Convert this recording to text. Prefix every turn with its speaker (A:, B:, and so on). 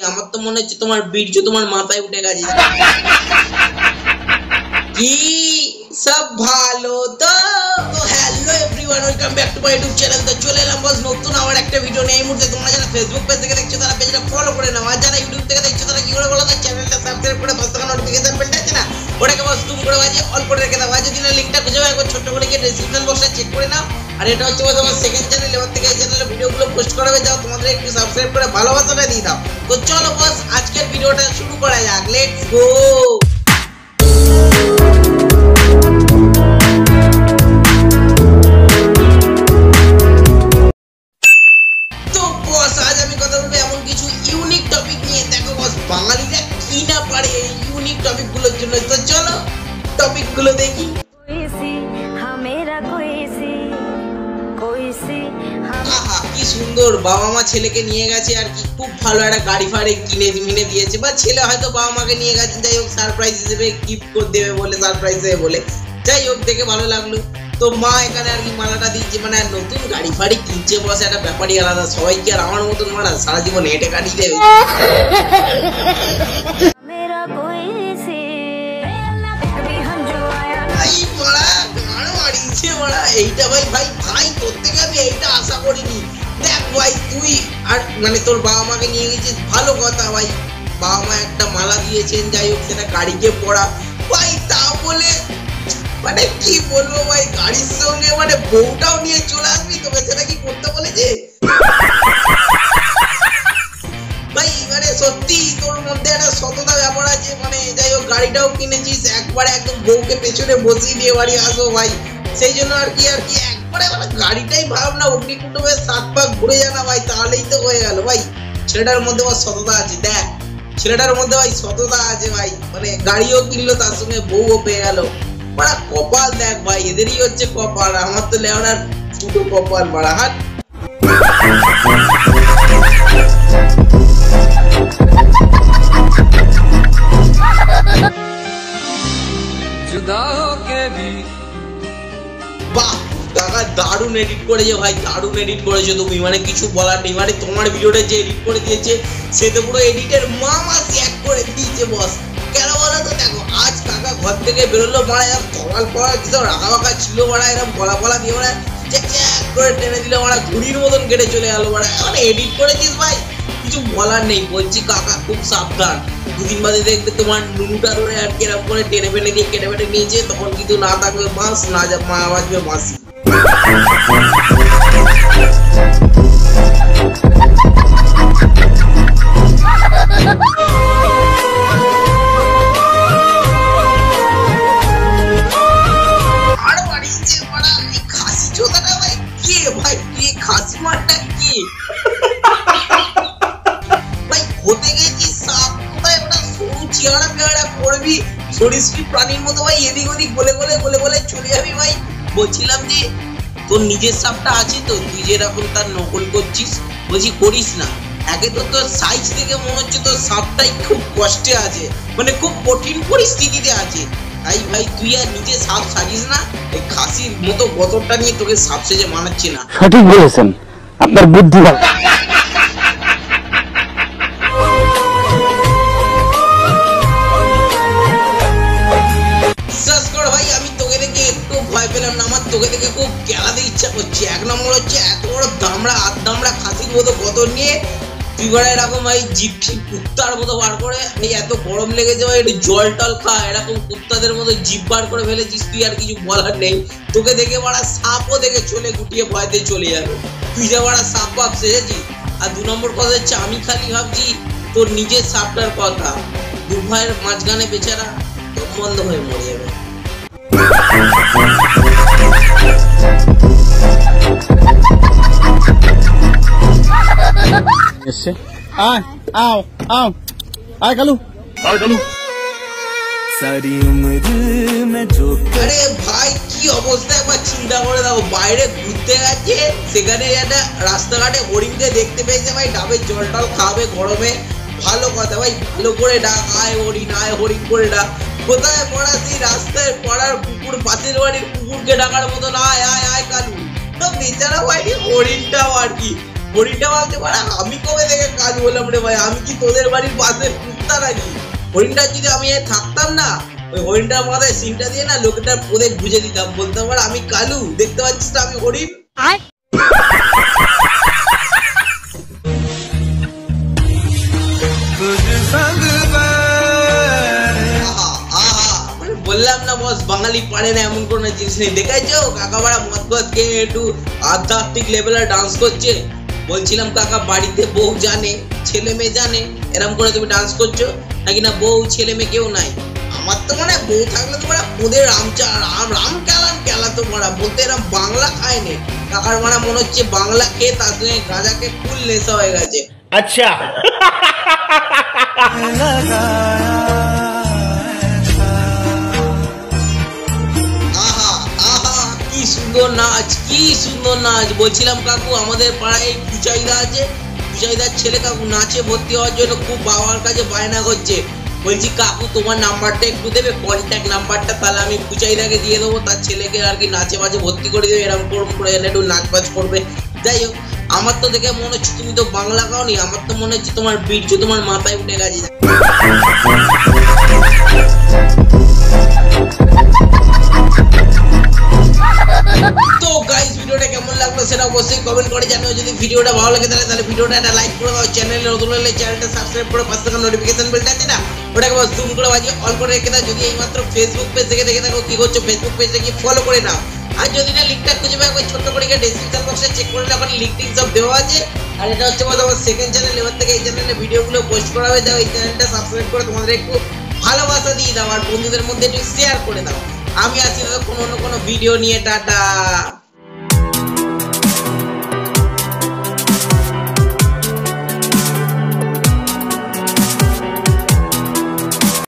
A: আমার তো মনে হচ্ছে তোমার বীর্য তোমার মাথায় উঠে গেছে। কি সব ভালো তো? Hello everyone, welcome back to my YouTube channel. তো চলে এলাম বস নতুন আবার একটা ভিডিও নিয়ে। এই মুহূর্তে তোমরা যারা ফেসবুক পেজ থেকে দেখছো তারা পেজটা ফলো করে নাও, আর যারা ইউটিউব থেকে দেখছো তারা কি করে বলো তো, চ্যানেলটা সাবস্ক্রাইব করে পাশে থাকা নোটিফিকেশন বেলটা আছে না, ওটাকে বস তুমি করে বাজিয়ে অল করে রেখে দাও। আর যদি না লিংকটা খুঁজে পাও একবার ছোট্ট করে গিয়ে ডেসক্রিপশন বক্সটা চেক করে নাও। আর এটা হচ্ছে বস আমার সেকেন্ড চ্যানেল, এবার থেকে এই চ্যানেলে ভিডিওগুলো পোস্ট করা হবে, যাও তোমাদের একটু সাবস্ক্রাইব করে ভালোবাসাটা দিয়ে দাও। তো চলো বস আজকের ভিডিওটা শুরু করা যাক, লেটস গো। বাঙালিরা কি না পারে এই ইউনিক টপিকগুলোর জন্য। তো চলো টপিকগুলো দেখি। আহা কি সুন্দর, বাবা মা ছেলেকে নিয়ে গেছে আর কি, খুব ভালো একটা গাড়ি ফাড়ি কিনে দিয়েছে, বা ছেলে হয়তো বাবা মাকে নিয়ে গেছে, যাই হোক সারপ্রাইজ হিসেবে গিফট করে দেবে বলে, সারপ্রাইজ দেবে বলে, যাই হোক দেখে ভালো লাগলো। তো মা এখানে আর কি মালাটা দিচ্ছে, মানে নতুন গাড়ি ফাড়ি কিনছে বসে, একটা ব্যাপারই আলাদা। সবাই কি আর আমার মতন মারা সারা জীবন হেঁটে গাড়ি দেবে? এইটা ভাই ভাই ভাই করতে গেলে এইটা আশা করিনি। দেখ ভাই তুই আর মানে তোর বাবা মাকে নিয়ে গেছিস, ভালো কথা ভাই, বাবা মা একটা মালা দিয়েছেন, যাই হোক সেটা গাড়িকে পড়া ভাই, তা বলে মানে কি বলবো ভাই, গাড়ির সঙ্গে মানে বউটাও নিয়ে চলে আসবি, তোকে সেটা কি করতে বলেছে ভাই? মানে সত্যি তোর মধ্যে একটা সততা ব্যাপার আছে, মানে যাই হোক গাড়িটাও কিনেছিস, একবারে একদম বউকে পেছনে বসিয়ে দিয়ে বাড়ি আসো ভাই, সেই জন্য আর কি একবারে মানে গাড়িটাই ভাব না, অগ্নিকুণ্ডে 7 পাক ঘুরে জানা ভাই, তাহলেই তো হয়ে গেল ভাই। ছেলেটার মধ্যে আবার সততা আছে, দেখ ছেলেটার মধ্যে ভাই সততা আছে ভাই, মানে গাড়িও কিনলো তার সঙ্গে বউও পেয়ে গেল। বড়া কপাল দেখ ভাই, এদেরই হচ্ছে কপাল, আমার তো লেওনার ছোটো কপাল বড়া হাত। বাহ কাকা দারুণ এডিট করেছে ভাই, দারুণ এডিট করেছো তুমি, মানে কিছু বলার নেই। মানে তোমার ভিডিওটা যে এডিট করে দিয়েছে সে তো পুরো এডিটের মামা এক করে দিয়েছে বস। কেন বলো তো, দেখো আজ কাকা ঘর থেকে বেরোলো, মারা এরকম কপাল পড়া কিছু রাখা বাঁকা ছিল, মারা এরকম গলা দিয়ে মারা চেক করে টেনে দিলে, মারা ঘুড়ির মতন কেটে চলে গেল মারা, মানে এডিট করেছিস ভাই, কিছু বলার নেই। বলছি কাকা খুব সাবধান, দুদিন বাদে দেখবে তোমার নুনুটা ধরে আর কি এরকম করে টেনে ফেলে দিয়ে কেটে ফেটে নিয়েছে, তখন কিন্তু না থাকবে বাঁশ, না মা বাজবে বাঁশি। আর বাড়িতে মারা এই খাসি চোদাটা ভাই কে ভাই, কে খাসি মারটা কে ভাই? হতে গেছি সাপ কোথায়, ওটা সরু চেহারা পেয়ারা করবি সরীসৃপ প্রাণীর মতো ভাই, এদিক ওদিক বলে চলে যাবি ভাই। বলছিলাম যে তোর নিজের সাপটা আছে তো, তুই যেরকম তার নকল করছিস, বলছি করিস না। একে তো তোর সাইজ থেকে মনে হচ্ছে তোর সাপটাই খুব কষ্টে আছে, মানে খুব কঠিন পরিস্থিতিতে আছে, তাই ভাই তুই আর নিজে সাপ সাজিস না, এই খাসির মতো গতরটা নিয়ে তোকে সাপ সেজে মানাচ্ছে না।
B: সঠিক বলেছেন, আপনার বুদ্ধি ভালো।
A: তোকে দেখে খুব গেলাতে ইচ্ছা করছে। এক নম্বর হচ্ছে এত বড় দামড়া আধদামড়া খাসির মতো গতর নিয়ে তুই করে এরকম ভাই জিপ ফিপ কুত্তার মতো বার করে, এই এত গরম লেগেছে ভাই একটু জল টল খা, এরকম কুত্তাদের মতো জিপ বার করে ফেলেছিস তুই, আর কিছু বলার নেই। তোকে দেখে বাড়া সাপও দেখে চলে গুটিয়ে ভয়তে চলে যাবে, তুই যে বাড়া সাপ বাপ সেজেছিস। আর 2 নম্বর কথা হচ্ছে আমি খালি ভাবছি তোর নিজের সাপটার কথা, দু ভাইয়ের মাঝখানে বেচারা বন্ধ হয়ে মরে যাবে।
C: सारी उम्र में जो
A: আরে ভাই কি অবস্থা একবার চিন্তা করে দাও, বাইরে ঘুরতে গেছে, সেখানে একটা রাস্তাঘাটে হরিণকে দেখতে পেয়েছে ভাই, ডাবের জল টল খাবে গরমে, ভালো কথা ভাই, ভালো করে ডাক, আয় হরিণ করে ডাক। কোথায় পড়া সেই রাস্তায় পড়ার কুকুর, পাশের বাড়ির কুকুরকে ডাকার মতন আয় আয় আয় কালু, তো বেচারা ভাই হরিণটাও আর কি হরিণটা বলতে পারে আমি কবে থেকে কাজ বললাম রে ভাই, আমি কি তোদের বাড়ির পাশে কুত্তা নাকি? হরিণটা যদি আমি থাকতাম না, ওই হরিণটার মাথায় সিমটা দিয়ে না লোকটার ওদের বুঝে দিতাম, বলতে পারে আমি কালু, দেখতে পাচ্ছিস না আমি হরিণ। বললাম না বস, বাঙালি পারে না এমন কোনো জিনিস নেই। দেখাইছো কাকা মদ গদ খেয়ে একটু আধ্যাত্মিক লেভেলে ডান্স করছে। বলছিলাম কাকা বাড়িতে বউ জানে, ছেলে মেয়ে জানে এরকম করে তুমি ডান্স করছো নাকি? না বউ ছেলে মেয়ে কেউ নাই? আমার তো মানে বউ থাকলে তো ওদের রাম খেলা তো বলতে এরকম বাংলা খায়নি। কাকার মনে হচ্ছে বাংলা খেয়ে তার সঙ্গে গাঁজাকে ফুল নেশা হয়ে গেছে।
C: আচ্ছা
A: কি সুন্দর নাচ, কি সুন্দর নাচ। বলছিলাম কাকু আমাদের পাড়ায় পুচাইদা আছে, পুচাইদার ছেলে কাকু নাচে ভর্তি হওয়ার জন্য খুব বাবার কাছে বায়না করছে। বলছি কাকু তোমার নাম্বারটা একটু দেবে, কন্ট্যাক্ট নাম্বারটা, তাহলে আমি পুচাইদাকে দিয়ে দেবো, তার ছেলেকে আর কি নাচে বাজে ভর্তি করে দেবে, এরকম করে একটু নাচ বাজ করবে। যাই হোক, আমার তো দেখে মনে হচ্ছে তুমি তো বাংলা খাওনি, আমার তো মনে হচ্ছে তোমার বীর্য তোমার মাথায় উঠে গেছে। তো গাইস ভিডিওটা কেমন লাগলো সেটা অবশ্যই কমেন্ট করে জানিও। যদি ভিডিওটা ভালো লাগে তাহলে ভিডিওটা একটা লাইক করে দাও, চ্যানেলে নতুন হলে চ্যানেলটা সাবস্ক্রাইব করে পাশে থাকা নোটিফিকেশন বেলটা আছে না ওটাকে বস জুম করে বাজিয়ে অল করে রেখে দাও। যদি এইমাত্র ফেসবুক পেজ থেকে দেখে থাকো কি করছো, ফেসবুক পেজটা কি ফলো করে নাও। আর যদি না লিংকটা খুঁজে পাই ওই ছোট্ট করে ডেসক্রিপশন বক্সে চেক করে নাও, ওখানে লিংক টিং সব দেওয়া আছে। আর এটা হচ্ছে আমার সেকেন্ড চ্যানেল, এবার থেকে এই চ্যানেলে ভিডিওগুলো পোস্ট করা হবে। যাও এই চ্যানেলটা সাবস্ক্রাইব করে তোমাদের একটু ভালোবাসা দিয়ে দাও আর বন্ধুদের মধ্যে একটু শেয়ার করে দাও। আমি আছি কোনো ভিডিও নিয়ে, টাটা।